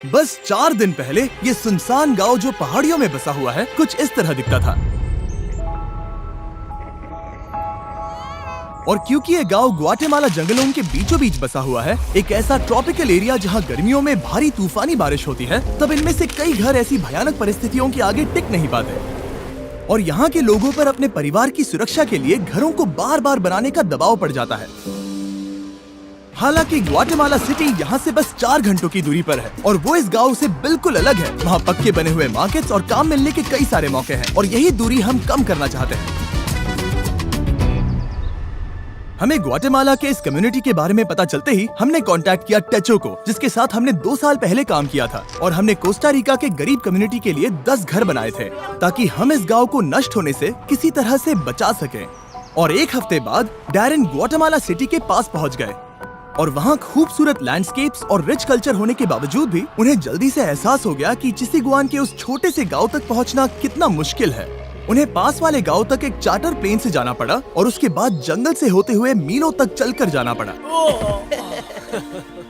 बस 4 दिन पहले ये सुनसान गांव जो पहाड़ियों में बसा हुआ है कुछ इस तरह दिखता था। और क्योंकि ये गांव ग्वाटेमाला जंगलों के बीचों बीच बसा हुआ है, एक ऐसा ट्रॉपिकल एरिया जहां गर्मियों में भारी तूफानी बारिश होती है, तब इनमें से कई घर ऐसी भयानक परिस्थितियों के आगे टिक नहीं पाते और यहाँ के लोगों पर अपने परिवार की सुरक्षा के लिए घरों को बार बार बनाने का दबाव पड़ जाता है। हालांकि ग्वाटेमाला सिटी यहाँ से बस 4 घंटों की दूरी पर है और वो इस गांव से बिल्कुल अलग है। वहाँ पक्के बने हुए मार्केट्स और काम मिलने के कई सारे मौके हैं और यही दूरी हम कम करना चाहते हैं। हमें ग्वाटेमाला के इस कम्युनिटी के बारे में पता चलते ही हमने कांटेक्ट किया टेचो को, जिसके साथ हमने 2 साल पहले काम किया था और हमने कोस्टा रिका के गरीब कम्युनिटी के लिए 10 घर बनाए थे ताकि हम इस गांव को नष्ट होने से किसी तरह से बचा सकें। और 1 हफ्ते बाद डैरेन ग्वाटेमाला सिटी के पास पहुंच गए और वहाँ खूबसूरत लैंडस्केप्स और रिच कल्चर होने के बावजूद भी उन्हें जल्दी से एहसास हो गया कि चिसिगुआन के उस छोटे से गांव तक पहुँचना कितना मुश्किल है। उन्हें पास वाले गांव तक एक चार्टर प्लेन से जाना पड़ा और उसके बाद जंगल से होते हुए मीलों तक चलकर जाना पड़ा।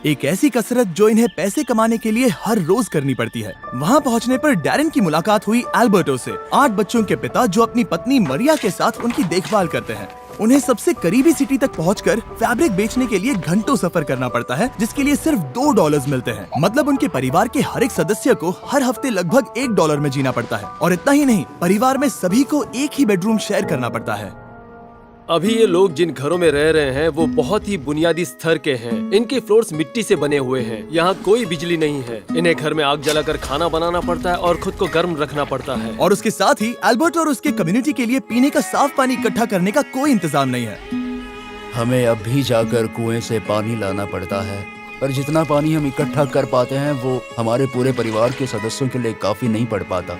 एक ऐसी कसरत जो इन्हें पैसे कमाने के लिए हर रोज करनी पड़ती है। वहाँ पहुँचने पर डैरेन की मुलाकात हुई एल्बर्टो से, 8 बच्चों के पिता जो अपनी पत्नी मरिया के साथ उनकी देखभाल करते हैं। उन्हें सबसे करीबी सिटी तक पहुंचकर फैब्रिक बेचने के लिए घंटों सफर करना पड़ता है, जिसके लिए सिर्फ $2 मिलते हैं। मतलब उनके परिवार के हर एक सदस्य को हर हफ्ते लगभग $1 में जीना पड़ता है। और इतना ही नहीं, परिवार में सभी को एक ही बेडरूम शेयर करना पड़ता है। अभी ये लोग जिन घरों में रह रहे हैं वो बहुत ही बुनियादी स्तर के हैं। इनके फ्लोर्स मिट्टी से बने हुए हैं। यहाँ कोई बिजली नहीं है। इन्हें घर में आग जलाकर खाना बनाना पड़ता है और खुद को गर्म रखना पड़ता है। और उसके साथ ही एल्बर्ट और उसके कम्युनिटी के लिए पीने का साफ पानी इकट्ठा करने का कोई इंतजाम नहीं है। हमें अब भी जाकर कुएं से पानी लाना पड़ता है और जितना पानी हम इकट्ठा कर पाते हैं वो हमारे पूरे परिवार के सदस्यों के लिए काफी नहीं पड़ पाता।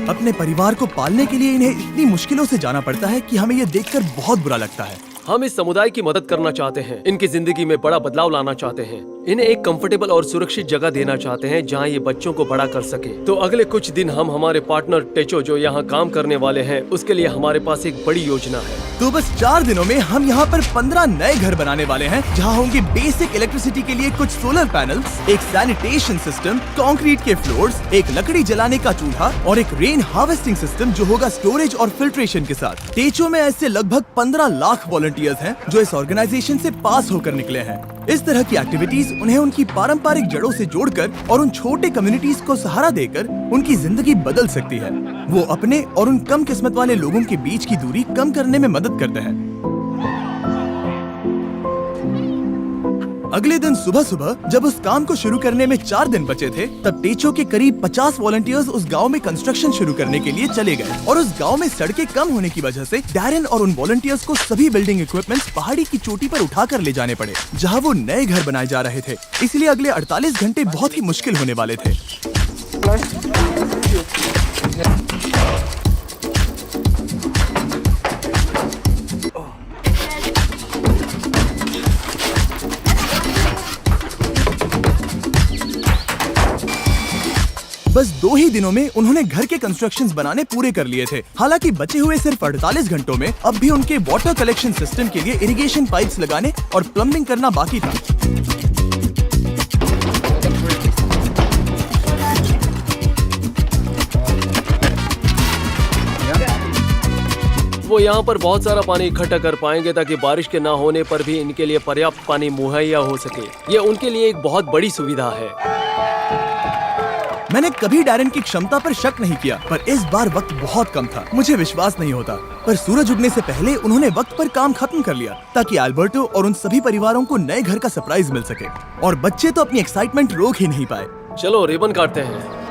अपने परिवार को पालने के लिए इन्हें इतनी मुश्किलों से जाना पड़ता है कि हमें ये देखकर बहुत बुरा लगता है। हम इस समुदाय की मदद करना चाहते हैं। इनकी जिंदगी में बड़ा बदलाव लाना चाहते हैं। इन्हें एक कंफर्टेबल और सुरक्षित जगह देना चाहते हैं जहां ये बच्चों को बड़ा कर सके। तो अगले कुछ दिन हम हमारे पार्टनर टेचो जो यहाँ काम करने वाले हैं उसके लिए हमारे पास एक बड़ी योजना है। तो बस 4 दिनों में हम यहाँ पर 15 नए घर बनाने वाले हैं जहाँ होंगे बेसिक इलेक्ट्रिसिटी के लिए कुछ सोलर पैनल्स, एक सैनिटेशन सिस्टम, कंक्रीट के फ्लोर्स, एक लकड़ी जलाने का चूल्हा और एक रेन हार्वेस्टिंग सिस्टम जो होगा स्टोरेज और फिल्ट्रेशन के साथ। टेचो में ऐसे लगभग 15 लाख वॉलंटियर्स हैं जो इस ऑर्गेनाइजेशन से पास होकर निकले हैं। इस तरह की एक्टिविटीज उन्हें उनकी पारंपरिक जड़ों से जोड़कर और उन छोटे कम्युनिटीज को सहारा देकर उनकी जिंदगी बदल सकती है। वो अपने और उन कम किस्मत वाले लोगों के बीच की दूरी कम करने में मदद करते हैं। अगले दिन सुबह सुबह जब उस काम को शुरू करने में 4 दिन बचे थे, तब टेचो के करीब 50 वॉलंटियर्स उस गांव में कंस्ट्रक्शन शुरू करने के लिए चले गए और उस गांव में सड़कें कम होने की वजह से डैरेन और उन वॉलंटियर्स को सभी बिल्डिंग इक्विपमेंट्स पहाड़ी की चोटी पर उठाकर ले जाने पड़े जहां वो नए घर बनाए जा रहे थे। इसलिए अगले 48 घंटे बहुत ही मुश्किल होने वाले थे। बस 2 ही दिनों में उन्होंने घर के कंस्ट्रक्शंस बनाने पूरे कर लिए थे। हालांकि बचे हुए सिर्फ 48 घंटों में अब भी उनके वाटर कलेक्शन सिस्टम के लिए इरिगेशन पाइप्स लगाने और प्लम्बिंग करना बाकी था। वो यहाँ पर बहुत सारा पानी इकट्ठा कर पाएंगे ताकि बारिश के न होने पर भी इनके लिए पर्याप्त पानी मुहैया हो सके। ये उनके लिए एक बहुत बड़ी सुविधा है। मैंने कभी डैरेन की क्षमता पर शक नहीं किया, पर इस बार वक्त बहुत कम था। मुझे विश्वास नहीं होता, पर सूरज उगने से पहले उन्होंने वक्त पर काम खत्म कर लिया ताकि एल्बर्टो और उन सभी परिवारों को नए घर का सरप्राइज मिल सके। और बच्चे तो अपनी एक्साइटमेंट रोक ही नहीं पाए। चलो रिबन काटते हैं।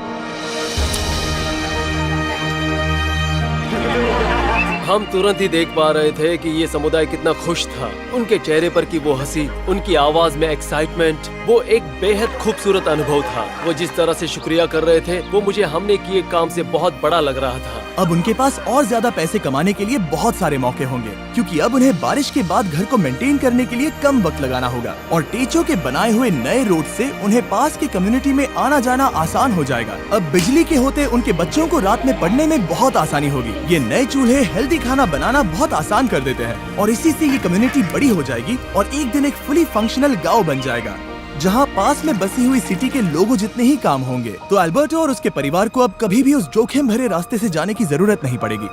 हम तुरंत ही देख पा रहे थे कि ये समुदाय कितना खुश था। उनके चेहरे पर की वो हंसी, उनकी आवाज में एक्साइटमेंट, वो एक बेहद खूबसूरत अनुभव था। वो जिस तरह से शुक्रिया कर रहे थे वो मुझे हमने किए काम से बहुत बड़ा लग रहा था। अब उनके पास और ज्यादा पैसे कमाने के लिए बहुत सारे मौके होंगे क्योंकि अब उन्हें बारिश के बाद घर को मेंटेन करने के लिए कम वक्त लगाना होगा। और टेचो के बनाए हुए नए रोड से उन्हें पास की कम्युनिटी में आना जाना आसान हो जाएगा। अब बिजली के होते उनके बच्चों को रात में पढ़ने में बहुत आसानी होगी। ये नए चूल्हे हेल्दी खाना बनाना बहुत आसान कर देते हैं और इसी से ये कम्युनिटी बड़ी हो जाएगी और एक दिन एक फुली फंक्शनल गांव बन जाएगा जहाँ पास में बसी हुई सिटी के लोगों जितने ही काम होंगे। तो अल्बर्टो और उसके परिवार को अब कभी भी उस जोखिम भरे रास्ते से जाने की जरूरत नहीं पड़ेगी।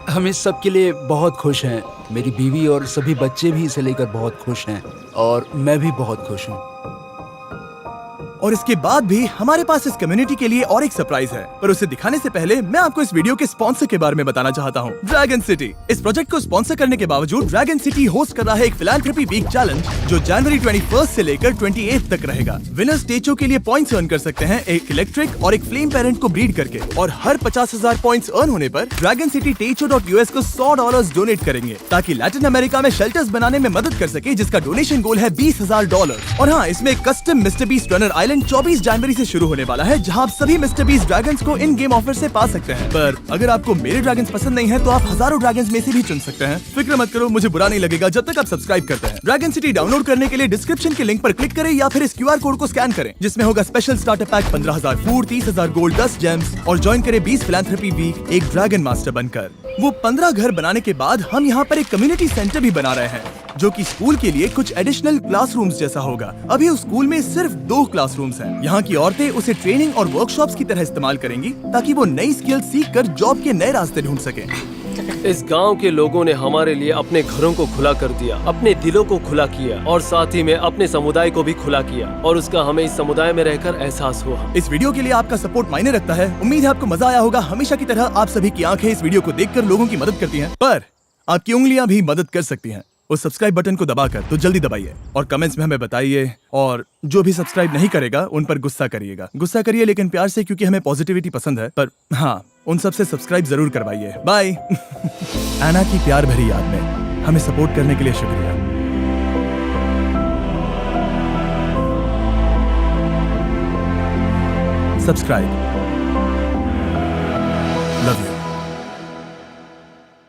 हम इस सब के लिए बहुत खुश हैं। मेरी बीवी और सभी बच्चे भी इसे लेकर बहुत खुश हैं और मैं भी बहुत खुश हूँ। और इसके बाद भी हमारे पास इस कम्युनिटी के लिए और एक सरप्राइज है, पर उसे दिखाने से पहले मैं आपको इस वीडियो के स्पॉन्सर के बारे में बताना चाहता हूँ, ड्रैगन सिटी। इस प्रोजेक्ट को स्पॉन्सर करने के बावजूद ड्रैगन सिटी होस्ट कर रहा है एक फिलैंथ्रोपी वीक चैलेंज जो जनवरी 21 से लेकर 28 तक रहेगा। विनर्स टेचो के लिए पॉइंट्स अर्न कर सकते हैं एक इलेक्ट्रिक और एक फ्लेम पेरेंट को ब्रीड करके, और हर 50,000 पॉइंट्स अर्न होने पर ड्रैगन सिटी techo.us को $100 डोनेट करेंगे ताकि लैटिन अमेरिका में शेल्टर्स बनाने में मदद कर सके, जिसका डोनेशन गोल है $20,000। और हाँ, इसमें custom mister beast runner island 24 जनवरी से शुरू होने वाला है, जहां आप सभी मिस्टर बीस्ट ड्रैगन्स को इन गेम ऑफर से पा सकते हैं। पर अगर आपको मेरे ड्रैगन्स पसंद नहीं है तो आप हजारों ड्रैगन्स में से भी चुन सकते हैं। फिक्र मत करो, मुझे बुरा नहीं लगेगा जब तक आप सब्सक्राइब करते हैं। ड्रैगन सिटी डाउनलोड करने के लिए डिस्क्रिप्शन के लिंक पर क्लिक करें या फिर इस QR कोड को स्कैन करें, जिसमें होगा special starter pack 15,000 food, 30,000 gold, 10 James, और ज्वाइन करें 20 फिलैंथ्रोपी वीक एक ड्रैगन मास्टर बनकर। वो 15 घर बनाने के बाद हम यहाँ पर एक कम्युनिटी सेंटर भी बना रहे हैं, जो कि स्कूल के लिए कुछ एडिशनल क्लासरूम्स जैसा होगा। अभी उस स्कूल में सिर्फ 2 क्लासरूम्स हैं। यहाँ की औरतें उसे ट्रेनिंग और वर्कशॉप्स की तरह इस्तेमाल करेंगी ताकि वो नई स्किल सीख कर जॉब के नए रास्ते ढूंढ सके। इस गांव के लोगों ने हमारे लिए अपने घरों को खुला कर दिया, अपने दिलों को खुला किया और साथ ही में अपने समुदाय को भी खुला किया, और उसका हमें इस समुदाय में रहकर एहसास हुआ। इस वीडियो के लिए आपका सपोर्ट मायने रखता है। उम्मीद है आपको मजा आया होगा। हमेशा की तरह आप सभी की आंखें इस वीडियो को देखकर लोगों की मदद करती हैं, पर आपकी उंगलियां भी मदद कर सकती हैं। उस सब्सक्राइब बटन को दबाकर तो जल्दी दबाइए और कमेंट्स में हमें बताइए, और जो भी सब्सक्राइब नहीं करेगा उन पर गुस्सा करिए, लेकिन प्यार से, क्योंकि हमें पॉजिटिविटी पसंद है। पर हाँ, उन सब से सब्सक्राइब जरूर करवाइए। बाय। एना की प्यार भरी याद में हमें सपोर्ट करने के लिए शुक्रिया। सब्सक्राइब।